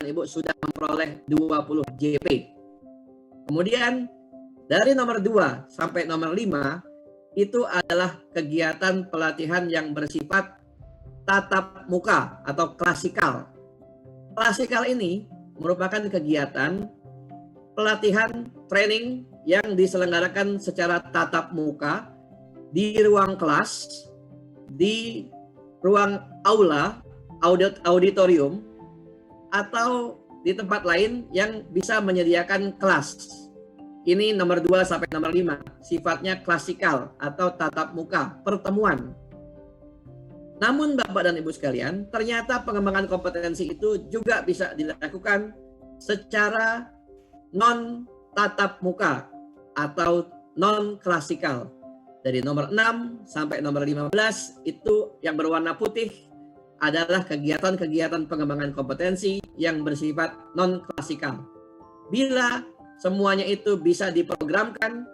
Ibu sudah memperoleh 20 JP. Kemudian dari nomor 2 sampai nomor 5 itu adalah kegiatan pelatihan yang bersifat tatap muka atau klasikal. Klasikal ini merupakan kegiatan pelatihan training yang diselenggarakan secara tatap muka di ruang kelas, di ruang aula, auditorium, atau di tempat lain yang bisa menyediakan kelas. Ini nomor 2 sampai nomor 5, sifatnya klasikal atau tatap muka, pertemuan. Namun Bapak dan Ibu sekalian, ternyata pengembangan kompetensi itu juga bisa dilakukan secara non tatap muka atau non klasikal. Dari nomor 6 sampai nomor 15 itu yang berwarna putih adalah kegiatan-kegiatan pengembangan kompetensi yang bersifat non klasikal. Bila semuanya itu bisa diprogramkan,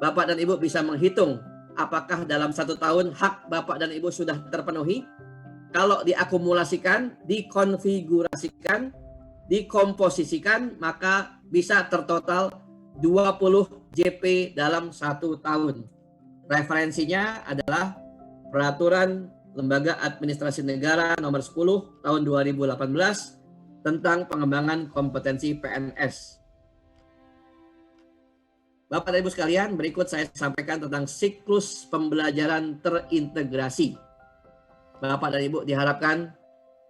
Bapak dan Ibu bisa menghitung apakah dalam 1 tahun hak Bapak dan Ibu sudah terpenuhi. Kalau diakumulasikan, dikonfigurasikan, dikomposisikan, maka bisa tertotal 20 JP dalam 1 tahun. Referensinya adalah Peraturan Lembaga Administrasi Negara Nomor 10 Tahun 2018 tentang pengembangan kompetensi PNS. Bapak dan Ibu sekalian, berikut saya sampaikan tentang siklus pembelajaran terintegrasi. Bapak dan Ibu diharapkan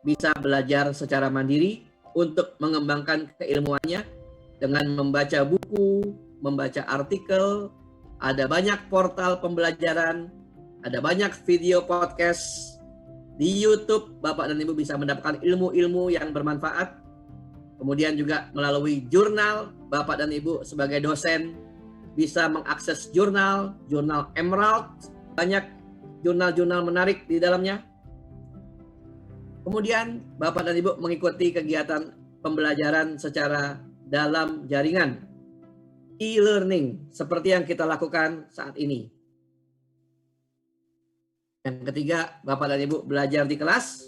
bisa belajar secara mandiri untuk mengembangkan keilmuannya dengan membaca buku, membaca artikel, ada banyak portal pembelajaran, ada banyak video podcast. Di YouTube, Bapak dan Ibu bisa mendapatkan ilmu-ilmu yang bermanfaat. Kemudian juga melalui jurnal, Bapak dan Ibu sebagai dosen bisa mengakses jurnal Emerald, banyak jurnal-jurnal menarik di dalamnya. Kemudian Bapak dan Ibu mengikuti kegiatan pembelajaran secara dalam jaringan, e-learning, seperti yang kita lakukan saat ini. Yang ketiga, Bapak dan Ibu belajar di kelas,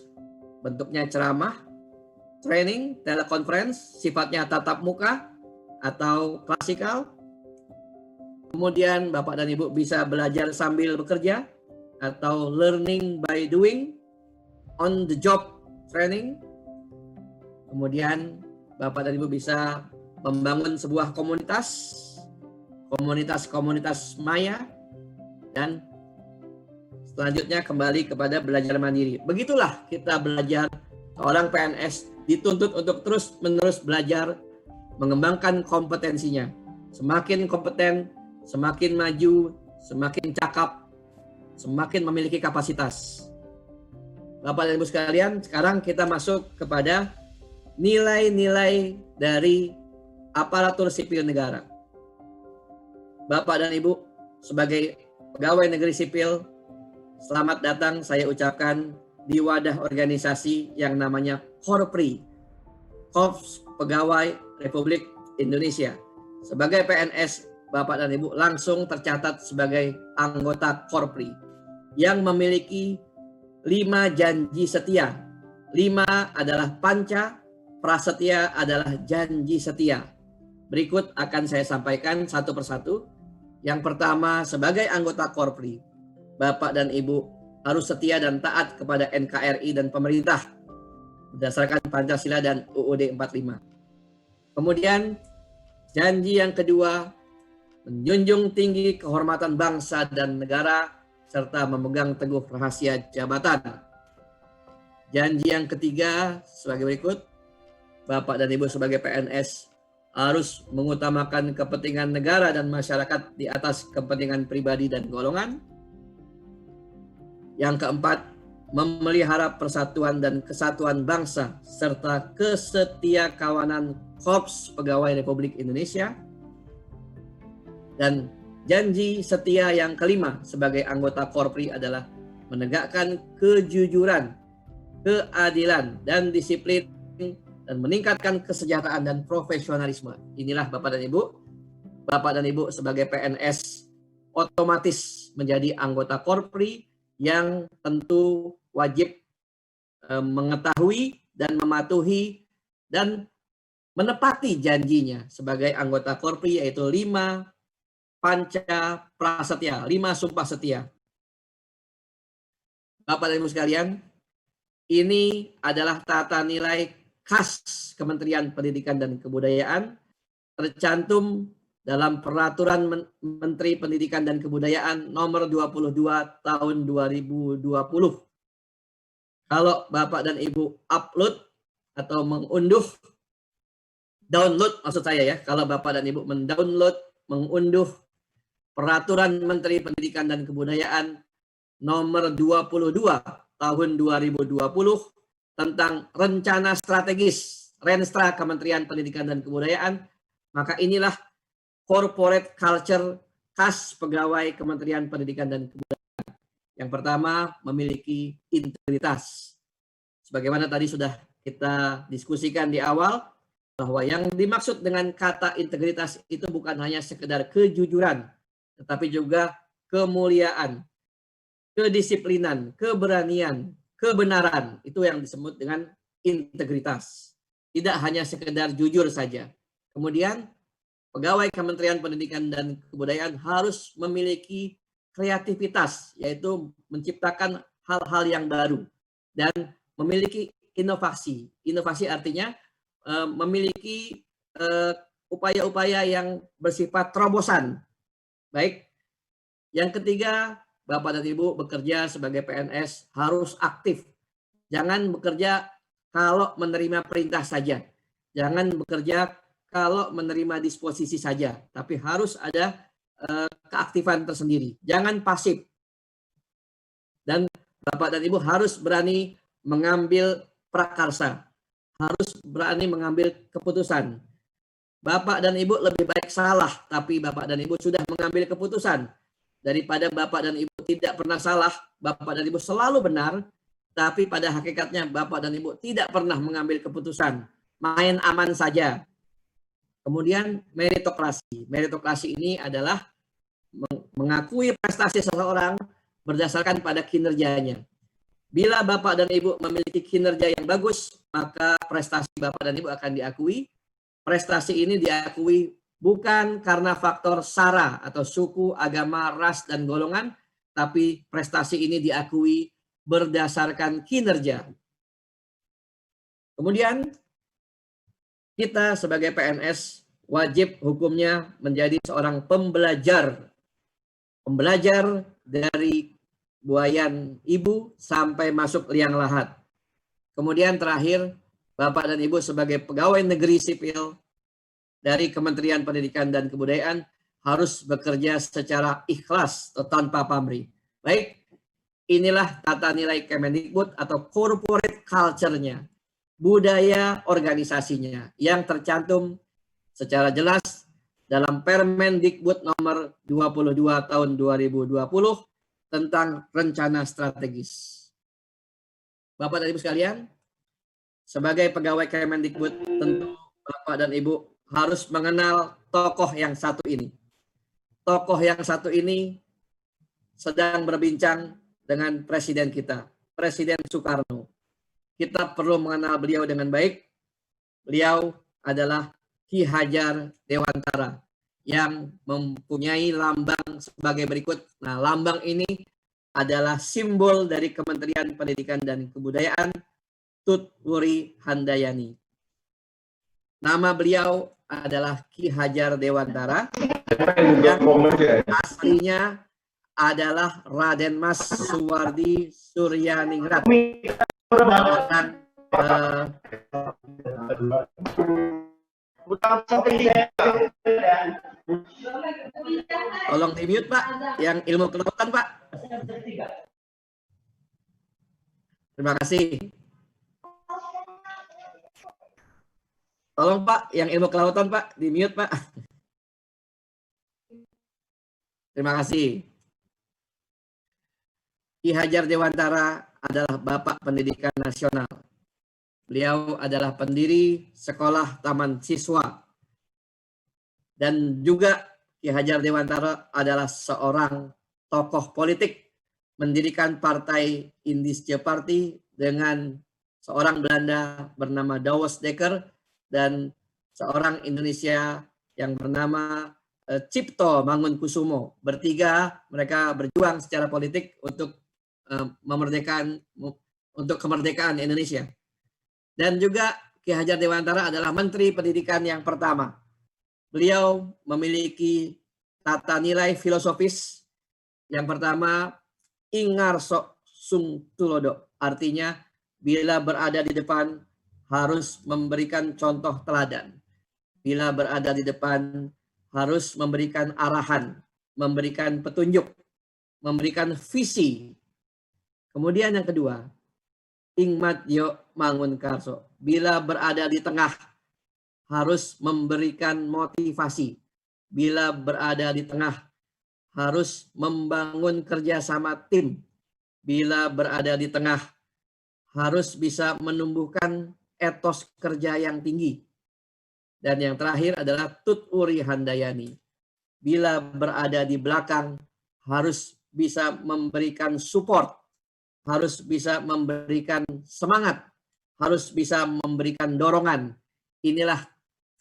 bentuknya ceramah, training, teleconference, sifatnya tatap muka atau klasikal. Kemudian Bapak dan Ibu bisa belajar sambil bekerja atau learning by doing, on the job training. Kemudian Bapak dan Ibu bisa membangun sebuah komunitas maya, dan selanjutnya kembali kepada belajar mandiri. Begitulah kita belajar. Seorang PNS dituntut untuk terus-menerus belajar, mengembangkan kompetensinya. Semakin kompeten, semakin maju, semakin cakap, semakin memiliki kapasitas. Bapak dan Ibu sekalian, sekarang kita masuk kepada nilai-nilai dari aparatur sipil negara. Bapak dan Ibu sebagai pegawai negeri sipil, selamat datang saya ucapkan di wadah organisasi yang namanya Korpri, Korps Pegawai Republik Indonesia. Sebagai PNS, Bapak dan Ibu langsung tercatat sebagai anggota Korpri yang memiliki 5 janji setia. 5 adalah panca, prasetya adalah janji setia. Berikut akan saya sampaikan satu persatu. Yang pertama, sebagai anggota Korpri, Bapak dan Ibu harus setia dan taat kepada NKRI dan pemerintah berdasarkan Pancasila dan UUD 45. Kemudian janji yang kedua, menjunjung tinggi kehormatan bangsa dan negara serta memegang teguh rahasia jabatan. Janji yang ketiga sebagai berikut, Bapak dan Ibu sebagai PNS harus mengutamakan kepentingan negara dan masyarakat di atas kepentingan pribadi dan golongan. Yang keempat, memelihara persatuan dan kesatuan bangsa serta kesetiakawanan Korps Pegawai Republik Indonesia. Dan janji setia yang kelima sebagai anggota Korpri adalah menegakkan kejujuran, keadilan, dan disiplin dan meningkatkan kesejahteraan dan profesionalisme. Inilah Bapak dan Ibu. Bapak dan Ibu sebagai PNS otomatis menjadi anggota Korpri yang tentu wajib mengetahui dan mematuhi dan menepati janjinya sebagai anggota Korpri, yaitu 5 panca prasetya, 5 sumpah setia. Bapak dan Ibu sekalian, ini adalah tata nilai khas Kementerian Pendidikan dan Kebudayaan, tercantum dalam Peraturan Menteri Pendidikan dan Kebudayaan nomor 22 tahun 2020. Kalau Bapak dan Ibu upload atau mengunduh, download maksud saya ya, kalau Bapak dan Ibu mendownload, mengunduh Peraturan Menteri Pendidikan dan Kebudayaan nomor 22 tahun 2020 tentang rencana strategis Renstra Kementerian Pendidikan dan Kebudayaan, maka inilah corporate culture khas pegawai Kementerian Pendidikan dan Kebudayaan. Yang pertama, memiliki integritas. Sebagaimana tadi sudah kita diskusikan di awal, bahwa yang dimaksud dengan kata integritas itu bukan hanya sekedar kejujuran, tetapi juga kemuliaan, kedisiplinan, keberanian, kebenaran. Itu yang disebut dengan integritas. Tidak hanya sekedar jujur saja. Kemudian pegawai Kementerian Pendidikan dan Kebudayaan harus memiliki kreativitas, yaitu menciptakan hal-hal yang baru dan memiliki inovasi. Inovasi artinya memiliki upaya-upaya yang bersifat terobosan. Baik. Yang ketiga, Bapak dan Ibu bekerja sebagai PNS harus aktif. Jangan bekerja kalau menerima perintah saja. Jangan bekerja kalau menerima disposisi saja, tapi harus ada keaktifan tersendiri. Jangan pasif. Dan Bapak dan Ibu harus berani mengambil prakarsa. Harus berani mengambil keputusan. Bapak dan Ibu lebih baik salah, tapi Bapak dan Ibu sudah mengambil keputusan. Daripada Bapak dan Ibu tidak pernah salah, Bapak dan Ibu selalu benar, tapi pada hakikatnya Bapak dan Ibu tidak pernah mengambil keputusan. Main aman saja. Kemudian meritokrasi. Meritokrasi ini adalah mengakui prestasi seseorang berdasarkan pada kinerjanya. Bila Bapak dan Ibu memiliki kinerja yang bagus, maka prestasi Bapak dan Ibu akan diakui. Prestasi ini diakui bukan karena faktor sara atau suku, agama, ras, dan golongan, tapi prestasi ini diakui berdasarkan kinerja. Kemudian kita sebagai PNS wajib hukumnya menjadi seorang pembelajar. Pembelajar dari buayan ibu sampai masuk liang lahat. Kemudian terakhir, Bapak dan Ibu sebagai pegawai negeri sipil dari Kementerian Pendidikan dan Kebudayaan harus bekerja secara ikhlas atau tanpa pamrih. Baik, inilah tata nilai Kemendikbud atau corporate culture-nya, budaya organisasinya yang tercantum secara jelas dalam Permendikbud nomor 22 tahun 2020 tentang rencana strategis. Bapak dan Ibu sekalian, sebagai pegawai Kemendikbud tentu Bapak dan Ibu harus mengenal tokoh yang satu ini. Tokoh yang satu ini sedang berbincang dengan Presiden kita, Presiden Soekarno. Kita perlu mengenal beliau dengan baik. Beliau adalah Ki Hajar Dewantara yang mempunyai lambang sebagai berikut. Nah, lambang ini adalah simbol dari Kementerian Pendidikan dan Kebudayaan, Tut Wuri Handayani. Nama beliau adalah Ki Hajar Dewantara yang aslinya adalah Raden Mas Suwardi Suryaningrat. Tolong di-mute Pak, yang ilmu kelautan Pak. Terima kasih. Tolong Pak, yang ilmu kelautan Pak, di-mute Pak. Terima kasih. Ki Hajar Dewantara adalah Bapak Pendidikan Nasional. Beliau adalah pendiri Sekolah Taman Siswa. Dan juga Ki Hajar Dewantara adalah seorang tokoh politik, mendirikan partai Indische Party dengan seorang Belanda bernama Douwes Dekker dan seorang Indonesia yang bernama Cipto Mangunkusumo. Bertiga mereka berjuang secara politik untuk kemerdekaan Indonesia. Dan juga Ki Hajar Dewantara adalah Menteri Pendidikan yang pertama. Beliau memiliki tata nilai filosofis yang pertama, ingarso sung tulodo, artinya bila berada di depan harus memberikan contoh teladan. Bila berada di depan harus memberikan arahan, memberikan petunjuk, memberikan visi. Kemudian yang kedua, ingmat yo mangun karso. Bila berada di tengah harus memberikan motivasi. Bila berada di tengah harus membangun kerjasama tim. Bila berada di tengah harus bisa menumbuhkan etos kerja yang tinggi. Dan yang terakhir adalah tuturi handayani. Bila berada di belakang harus bisa memberikan support, harus bisa memberikan semangat, harus bisa memberikan dorongan. Inilah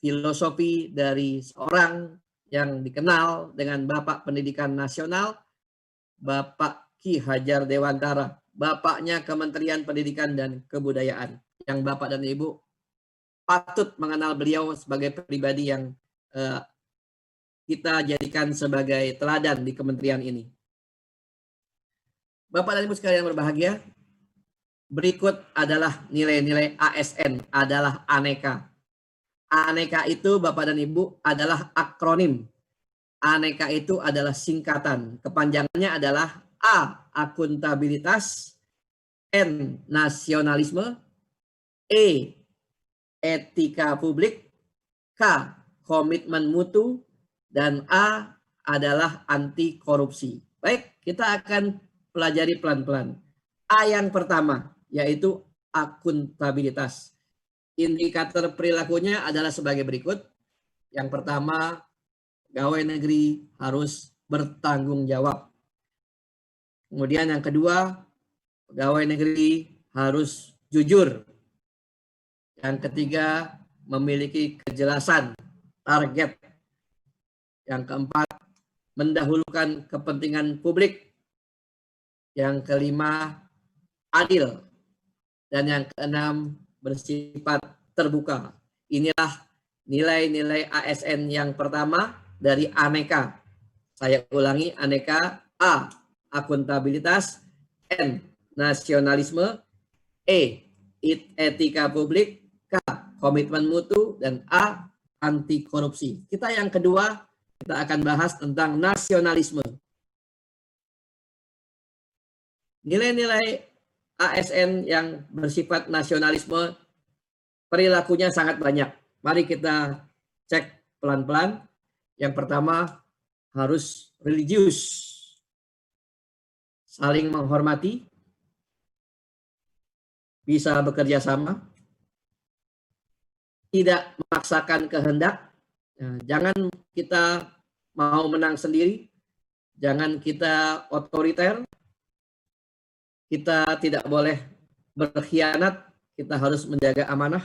filosofi dari seorang yang dikenal dengan Bapak Pendidikan Nasional, Bapak Ki Hajar Dewantara, Bapaknya Kementerian Pendidikan dan Kebudayaan, yang Bapak dan Ibu patut mengenal beliau sebagai pribadi yang kita jadikan sebagai teladan di kementerian ini. Bapak dan Ibu sekalian berbahagia, berikut adalah nilai-nilai ASN, adalah aneka. Aneka itu Bapak dan Ibu adalah akronim. Aneka itu adalah singkatan. Kepanjangannya adalah A, akuntabilitas, N, nasionalisme, E, etika publik, K, komitmen mutu, dan A adalah anti korupsi. Baik, kita akan pelajari pelan-pelan. A yang pertama, yaitu akuntabilitas. Indikator perilakunya adalah sebagai berikut. Yang pertama, pegawai negeri harus bertanggung jawab. Kemudian yang kedua, pegawai negeri harus jujur. Yang ketiga, memiliki kejelasan target. Yang keempat, mendahulukan kepentingan publik. Yang kelima, adil. Dan yang keenam, bersifat terbuka. Inilah nilai-nilai ASN yang pertama dari aneka. Saya ulangi, aneka. A, akuntabilitas. N, nasionalisme. E, etika publik. K, komitmen mutu. Dan A, anti korupsi. Kita yang kedua, kita akan bahas tentang nasionalisme. Nilai-nilai ASN yang bersifat nasionalisme, perilakunya sangat banyak. Mari kita cek pelan-pelan. Yang pertama, harus religius, saling menghormati, bisa bekerja sama, tidak memaksakan kehendak. Jangan kita mau menang sendiri, jangan kita otoriter, kita tidak boleh berkhianat, kita harus menjaga amanah.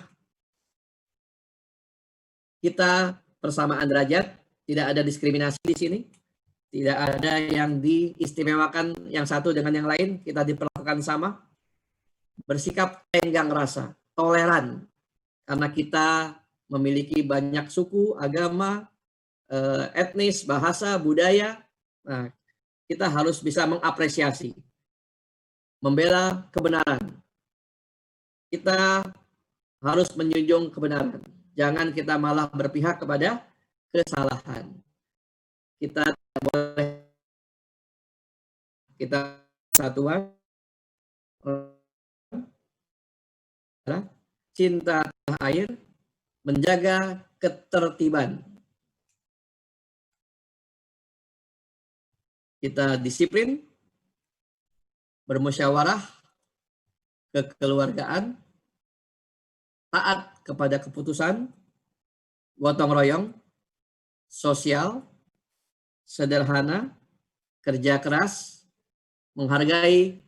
Kita persamaan derajat, tidak ada diskriminasi di sini, tidak ada yang diistimewakan yang satu dengan yang lain, kita diperlakukan sama. Bersikap tenggang rasa, toleran, karena kita memiliki banyak suku, agama, etnis, bahasa, budaya. Nah, kita harus bisa mengapresiasi, membela kebenaran. Kita harus menjunjung kebenaran. Jangan kita malah berpihak kepada kesalahan. Kita tidak boleh, kita satuan, cinta tanah air, menjaga ketertiban. Kita disiplin, bermusyawarah, kekeluargaan, taat kepada keputusan, gotong royong, sosial, sederhana, kerja keras, menghargai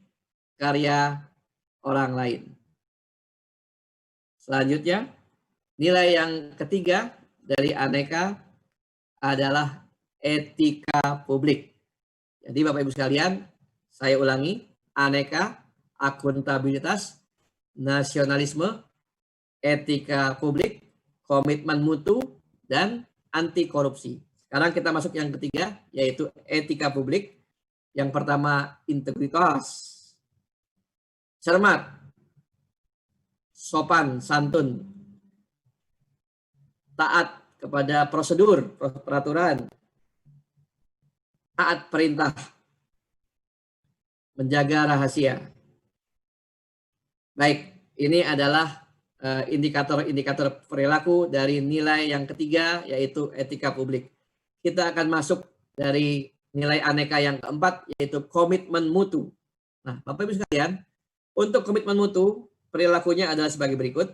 karya orang lain. Selanjutnya, Nilai yang ketiga dari aneka adalah etika publik. Jadi Bapak Ibu sekalian, saya ulangi, aneka, akuntabilitas, nasionalisme, etika publik, komitmen mutu, dan anti korupsi. Sekarang kita masuk yang ketiga, yaitu etika publik. Yang pertama, integritas, cermat, sopan, santun, taat kepada prosedur, peraturan, taat perintah, menjaga rahasia. Baik, ini adalah indikator-indikator perilaku dari nilai yang ketiga, yaitu etika publik. Kita akan masuk dari nilai aneka yang keempat, yaitu komitmen mutu. Nah, Bapak Ibu sekalian, untuk komitmen mutu, perilakunya adalah sebagai berikut.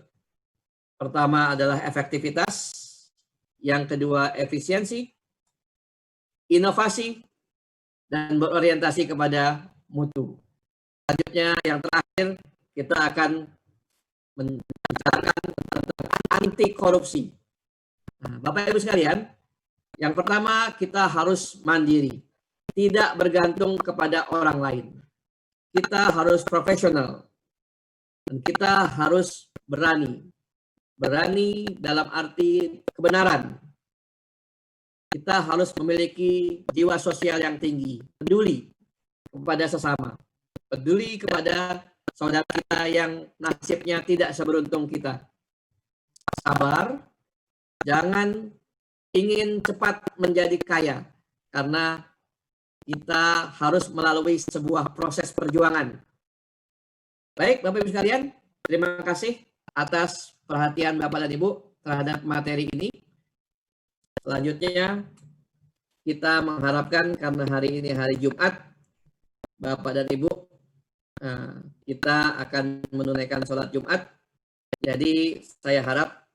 Pertama adalah efektivitas, yang kedua efisiensi, inovasi, dan berorientasi kepada mutu. Selanjutnya yang terakhir, kita akan membicarakan tentang anti korupsi. Nah, Bapak Ibu sekalian, yang pertama kita harus mandiri, tidak bergantung kepada orang lain. Kita harus profesional, dan kita harus berani. Berani dalam arti kebenaran. Kita harus memiliki jiwa sosial yang tinggi, peduli kepada sesama, peduli kepada saudara kita yang nasibnya tidak seberuntung kita. Sabar, jangan ingin cepat menjadi kaya, karena kita harus melalui sebuah proses perjuangan. Baik, Bapak Ibu sekalian, terima kasih atas perhatian Bapak dan Ibu terhadap materi ini. Selanjutnya, kita mengharapkan karena hari ini hari Jumat, Bapak dan Ibu, kita akan menunaikan sholat Jumat. Jadi saya harap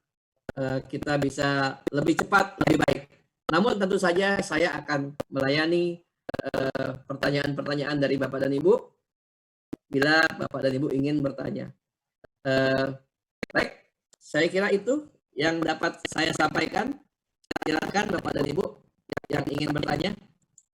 kita bisa lebih cepat, lebih baik. Namun tentu saja saya akan melayani pertanyaan-pertanyaan dari Bapak dan Ibu bila Bapak dan Ibu ingin bertanya. Baik, saya kira itu yang dapat saya sampaikan. Silakan Bapak dan Ibu yang ingin bertanya.